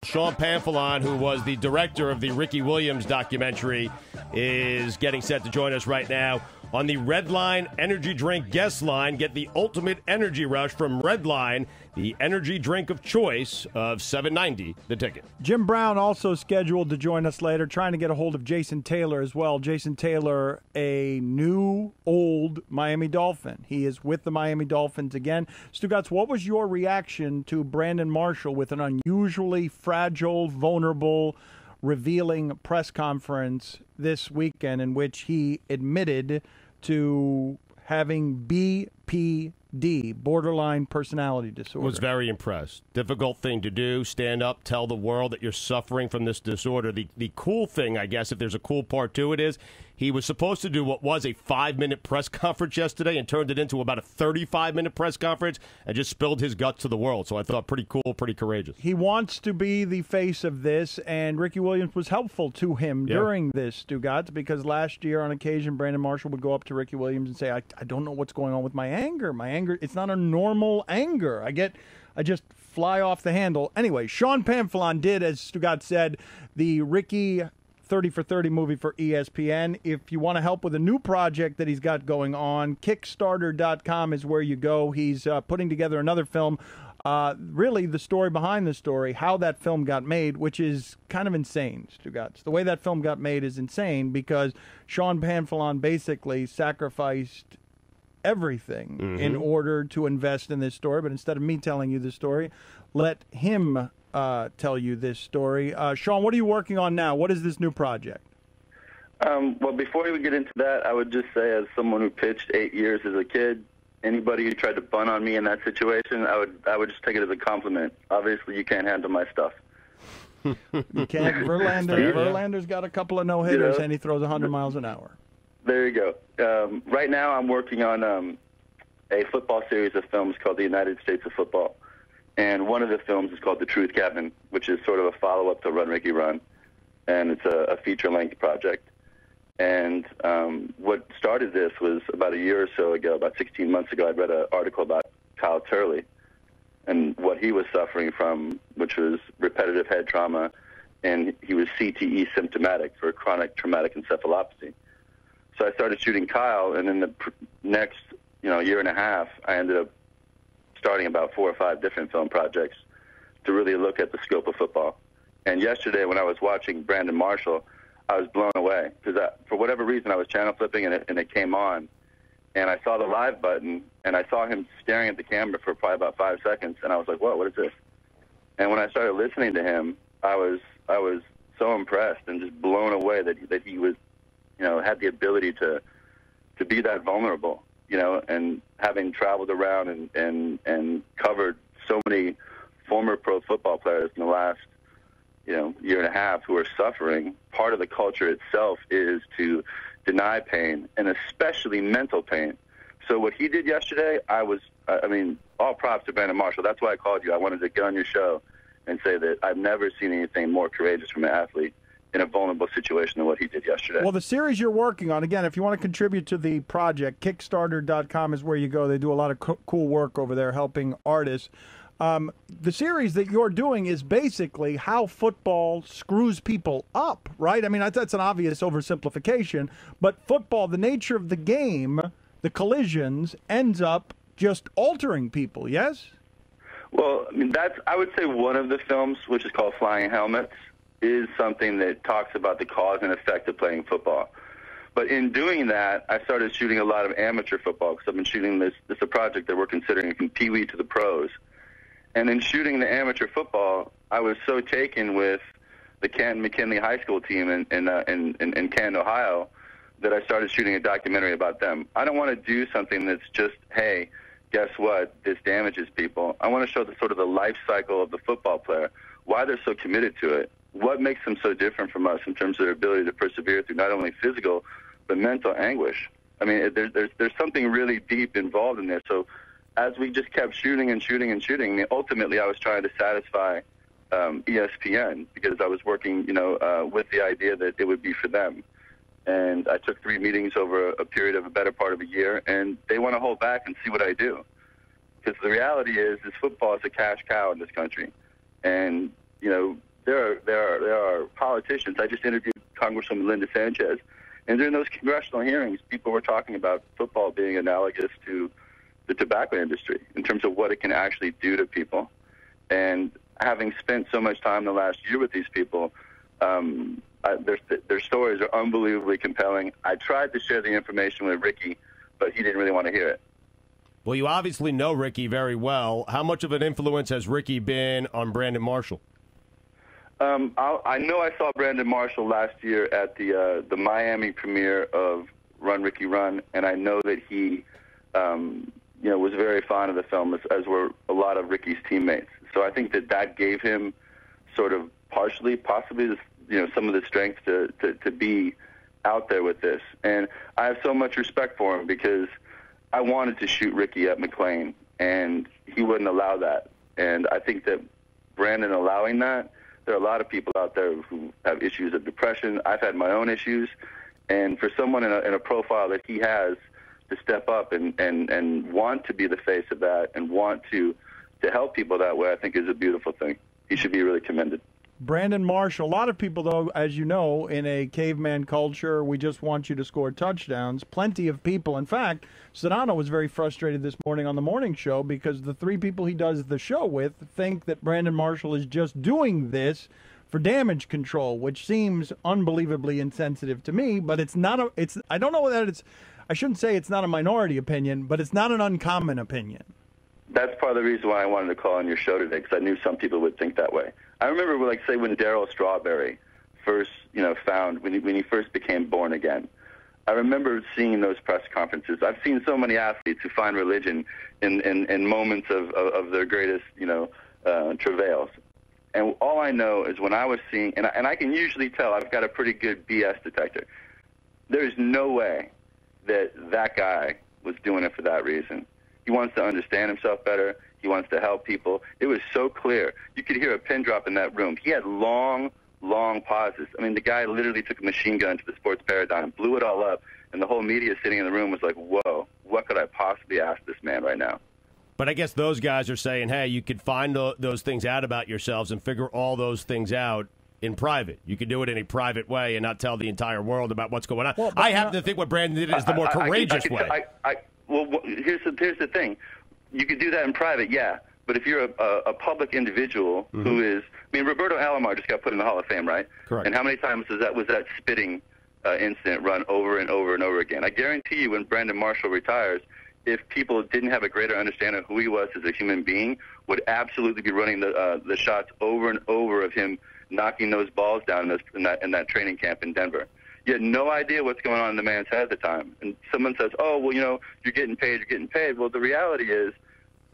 Sean Pamphilon, who was the director of the Ricky Williams documentary, is getting set to join us right now on the Redline Energy Drink guest line. Get the ultimate energy rush from Redline, the energy drink of choice of $7.90 the ticket. Jim Brown also scheduled to join us later, trying to get a hold of Jason Taylor as well. Jason Taylor, a new, old Miami Dolphin. He is with the Miami Dolphins again. Stugotz, what was your reaction to Brandon Marshall with an unusually fragile, vulnerable, revealing press conference this weekend in which he admitted to having BPD, borderline personality disorder? Was very impressed. Difficult thing to do. Stand up, tell the world that you're suffering from this disorder. The cool thing, I guess, if there's a cool part to it, is he was supposed to do what was a 5-minute press conference yesterday and turned it into about a 35-minute press conference and just spilled his guts to the world. So I thought pretty cool, pretty courageous. He wants to be the face of this, and Ricky Williams was helpful to him during this, Stugotz, because last year on occasion Brandon Marshall would go up to Ricky Williams and say, I don't know what's going on with my anger. My anger, it's not a normal anger. I just fly off the handle. Anyway, Sean Pamphilon did, as Stugotz said, the Ricky 30 for 30 movie for ESPN. If you want to help with a new project that he's got going on, Kickstarter.com is where you go. He's putting together another film, really the story behind the story, how that film got made, which is kind of insane, Stugotz. The way that film got made is insane because Sean Pamphilon basically sacrificed everything in order to invest in this story. But instead of me telling you the story, let him tell you this story. Sean, what are you working on now? What is this new project? Well, before we get into that, I would just say, as someone who pitched 8 years as a kid, anybody who tried to bun on me in that situation, I would just take it as a compliment. Obviously, you can't handle my stuff. You can't. Verlander's got a couple of no-hitters, and he throws 100 miles an hour. There you go. Right now, I'm working on a football series of films called The United States of Football. And one of the films is called The Truth Cabin, which is sort of a follow-up to Run, Ricky, Run. And it's a feature-length project. And what started this was about a year or so ago, about 16 months ago, I read an article about Kyle Turley and what he was suffering from, which was repetitive head trauma, and he was CTE symptomatic for chronic traumatic encephalopathy. So I started shooting Kyle, and in the next year and a half, I ended up starting about 4 or 5 different film projects to really look at the scope of football. And yesterday when I was watching Brandon Marshall, I was blown away because for whatever reason I was channel flipping and it came on, and I saw the live button and I saw him staring at the camera for probably about 5 seconds, and I was like, whoa, what is this? And when I started listening to him, I was so impressed and just blown away that he was, had the ability to be that vulnerable. And having traveled around and covered so many former pro football players in the last, year and a half who are suffering, part of the culture itself is to deny pain, and especially mental pain. So what he did yesterday, all props to Brandon Marshall. That's why I called you. I wanted to get on your show and say that I've never seen anything more courageous from an athlete in a vulnerable situation than what he did yesterday. Well, the series you're working on, again, if you want to contribute to the project, Kickstarter.com is where you go. They do a lot of cool work over there helping artists. The series that you're doing is basically how football screws people up, right? I mean, that's an obvious oversimplification, but football, the nature of the game, the collisions, ends up just altering people, yes? Well, I would say one of the films, which is called Flying Helmets, is something that talks about the cause and effect of playing football. But in doing that, I started shooting a lot of amateur football because I've been shooting this a project that we're considering from Pee Wee to the pros. And in shooting the amateur football, I was so taken with the Canton McKinley High School team in Canton, Ohio, that I started shooting a documentary about them. I don't want to do something that's just, hey, guess what, this damages people. I want to show the life cycle of the football player, why they're so committed to it, what makes them so different from us in terms of their ability to persevere through not only physical but mental anguish. I mean, there's something really deep involved in this. So as we just kept shooting and shooting and shooting, ultimately I was trying to satisfy ESPN because I was working, with the idea that it would be for them. And I took 3 meetings over a period of a better part of a year, and they want to hold back and see what I do. Because the reality is football is a cash cow in this country. And, politicians. I just interviewed Congresswoman Linda Sanchez, and during those congressional hearings, people were talking about football being analogous to the tobacco industry in terms of what it can actually do to people. And having spent so much time the last year with these people, their stories are unbelievably compelling. I tried to share the information with Ricky, but he didn't really want to hear it. Well, you obviously know Ricky very well. How much of an influence has Ricky been on Brandon Marshall? I know I saw Brandon Marshall last year at the Miami premiere of Run, Ricky, Run, and I know that he was very fond of the film, as were a lot of Ricky's teammates. So I think that gave him sort of possibly, some of the strength to be out there with this. And I have so much respect for him because I wanted to shoot Ricky at McLean, and he wouldn't allow that. And I think that Brandon allowing that, there are a lot of people out there who have issues of depression. I've had my own issues. And for someone in a profile that he has to step up and want to be the face of that and want to help people that way, I think is a beautiful thing. He should be really commended. Brandon Marshall, a lot of people, though, as you know, in a caveman culture, we just want you to score touchdowns. Plenty of people. In fact, Sedano was very frustrated this morning on the morning show because the three people he does the show with think that Brandon Marshall is just doing this for damage control, which seems unbelievably insensitive to me. But it's not I don't know that I shouldn't say it's not a minority opinion, but it's not an uncommon opinion. That's part of the reason why I wanted to call on your show today, because I knew some people would think that way. I remember, when Darryl Strawberry first, found when he first became born again. I remember seeing those press conferences. I've seen so many athletes who find religion in moments of their greatest, travails. And all I know is when I was seeing, and I can usually tell, I've got a pretty good BS detector. There's no way that guy was doing it for that reason. He wants to understand himself better. He wants to help people. It was so clear. You could hear a pin drop in that room. He had long pauses. I mean, the guy literally took a machine gun to the sports paradigm, blew it all up, and the whole media sitting in the room was like, whoa, what could I possibly ask this man right now? But I guess those guys are saying, hey, you could find those things out about yourselves and figure all those things out in private. You could do it in a private way and not tell the entire world about what's going on. Well, I happen to think what Brandon did is the more courageous way. Well, here's the thing. You could do that in private, yeah. But if you're a public individual who is, Roberto Alomar just got put in the Hall of Fame, right? Correct. And how many times was that spitting incident run over and over and over again? I guarantee you, when Brandon Marshall retires, if people didn't have a greater understanding of who he was as a human being, would absolutely be running the shots over and over of him knocking those balls down in that training camp in Denver. You had no idea what's going on in the man's head at the time. And someone says, oh, well, you're getting paid. Well, the reality is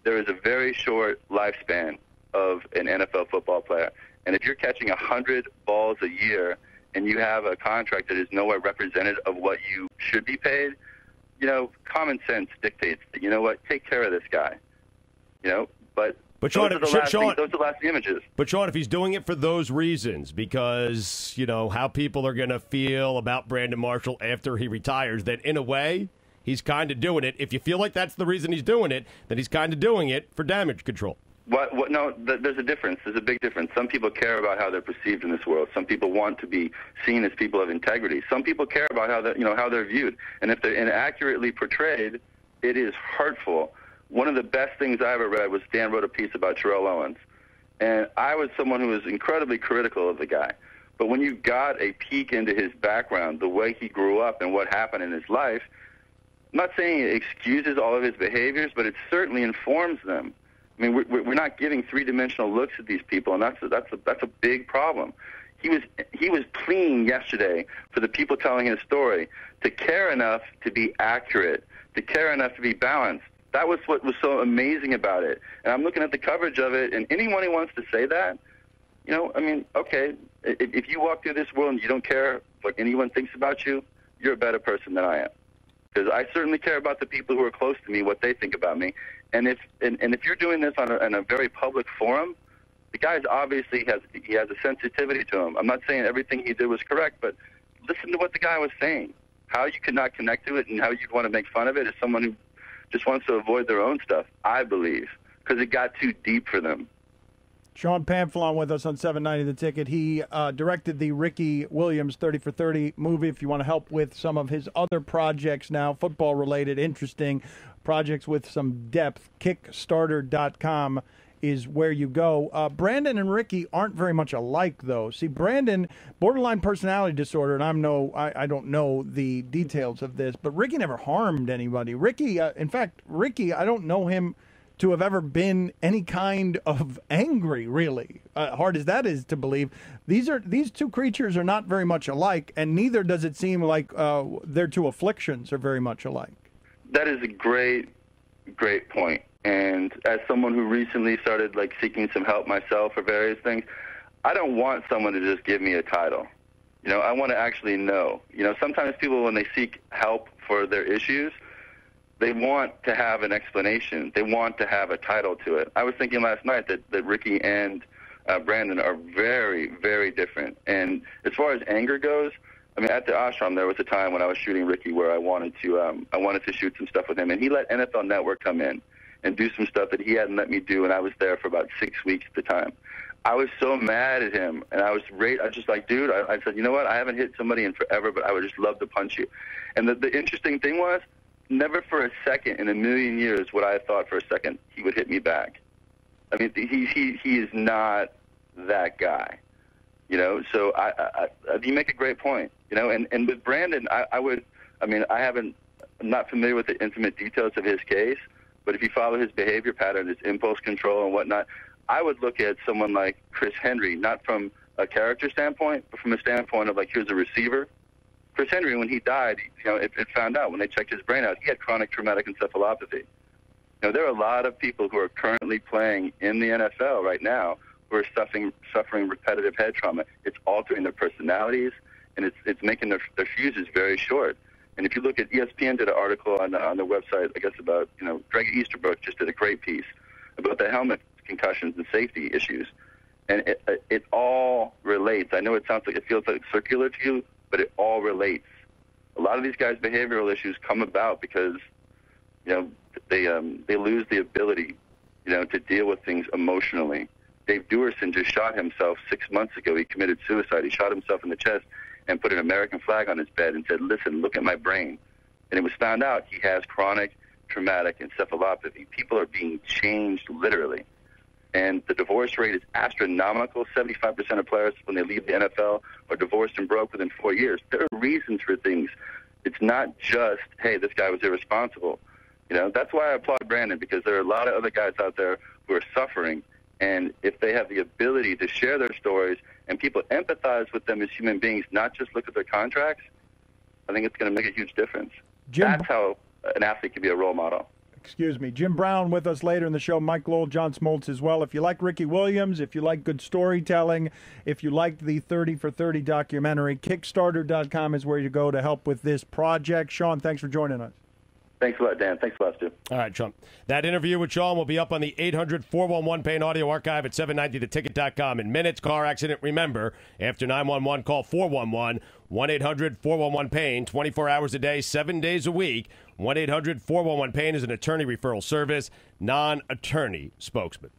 there is a very short lifespan of an NFL football player. And if you're catching 100 balls a year and you have a contract that is nowhere representative of what you should be paid, common sense dictates that, take care of this guy. But Sean, those are the last images. But Sean, if he's doing it for those reasons, because how people are going to feel about Brandon Marshall after he retires, then in a way, he's kind of doing it. If you feel like that's the reason he's doing it, then he's kind of doing it for damage control. What? No, there's a difference. There's a big difference. Some people care about how they're perceived in this world. Some people want to be seen as people of integrity. Some people care about how they're viewed. And if they're inaccurately portrayed, it is hurtful. One of the best things I ever read was Dan wrote a piece about Terrell Owens. And I was someone who was incredibly critical of the guy. But when you got a peek into his background, the way he grew up and what happened in his life, I'm not saying it excuses all of his behaviors, but it certainly informs them. I mean, we're not giving three-dimensional looks at these people, and that's a big problem. He was pleading yesterday for the people telling his story to care enough to be accurate, to care enough to be balanced. That was what was so amazing about it. And I'm looking at the coverage of it, and anyone who wants to say that, okay, if you walk through this world and you don't care what anyone thinks about you, you're a better person than I am. Because I certainly care about the people who are close to me, what they think about me. And if you're doing this on a very public forum, the guy's obviously has a sensitivity to him. I'm not saying everything he did was correct, but listen to what the guy was saying. How you could not connect to it and how you'd want to make fun of it is someone who just wants to avoid their own stuff, I believe, because it got too deep for them. Sean Pamphilon with us on 790 The Ticket. He directed the Ricky Williams 30 for 30 movie. If you want to help with some of his other projects now, football-related, interesting projects with some depth, Kickstarter.com is where you go. Brandon and Ricky aren't very much alike, though. See, Brandon, borderline personality disorder, and I don't know the details of this, but Ricky never harmed anybody. Ricky, in fact, I don't know him to have ever been any kind of angry, really. Hard as that is to believe, these two creatures are not very much alike, and neither does it seem like their two afflictions are very much alike. That is a great point. And as someone who recently started seeking some help myself for various things, I don't want someone to just give me a title. I want to actually know. Sometimes people, when they seek help for their issues, they want to have an explanation. They want to have a title to it. I was thinking last night that Ricky and Brandon are very, very different. And as far as anger goes, at the ashram, there was a time when I was shooting Ricky where I wanted to shoot some stuff with him, and he let NFL Network come in and do some stuff that he hadn't let me do, and I was there for about 6 weeks at the time. I was so mad at him, and I was just like, dude, I said, you know what, I haven't hit somebody in forever, but I would just love to punch you. And the interesting thing was, never for a second in a million years would I have thought for a second he would hit me back. He is not that guy, so you make a great point, and with Brandon, I'm not familiar with the intimate details of his case, but if you follow his behavior pattern, his impulse control and whatnot, I would look at someone like Chris Henry, not from a character standpoint, but from a standpoint of here's a receiver. Chris Henry, when he died, it found out when they checked his brain out, he had chronic traumatic encephalopathy. There are a lot of people who are currently playing in the NFL right now who are suffering repetitive head trauma. It's altering their personalities, and it's making their fuses very short. And if you look at ESPN did an article on their website, I guess about, Greg Easterbrook just did a great piece about the helmet concussions and safety issues. And it all relates. I know it feels like circular to you, but it all relates. A lot of these guys' behavioral issues come about because, they lose the ability, to deal with things emotionally. Dave Duerson just shot himself 6 months ago. He committed suicide. He shot himself in the chest and put an American flag on his bed and said, listen, look at my brain. And it was found out he has chronic traumatic encephalopathy. People are being changed literally. And the divorce rate is astronomical. 75% of players, when they leave the NFL, are divorced and broke within 4 years. There are reasons for things. It's not just, hey, this guy was irresponsible. That's why I applaud Brandon, because there are a lot of other guys out there who are suffering. And if they have the ability to share their stories and people empathize with them as human beings, not just look at their contracts, I think it's going to make a huge difference. That's how an athlete can be a role model. Excuse me. Jim Brown with us later in the show. Mike Lowell, John Smoltz as well. If you like Ricky Williams, if you like good storytelling, if you like the 30 for 30 documentary, Kickstarter.com is where you go to help with this project. Sean, thanks for joining us. Thanks a lot, Dan. Thanks a lot, Stu. All right, Sean. That interview with Sean will be up on the 800-411-PAIN audio archive at 790theticket.com in minutes. Car accident, remember, after 911, call 411, 1-800-411-PAIN, 24 hours a day, 7 days a week. 1-800-411-PAIN is an attorney referral service, non-attorney spokesman.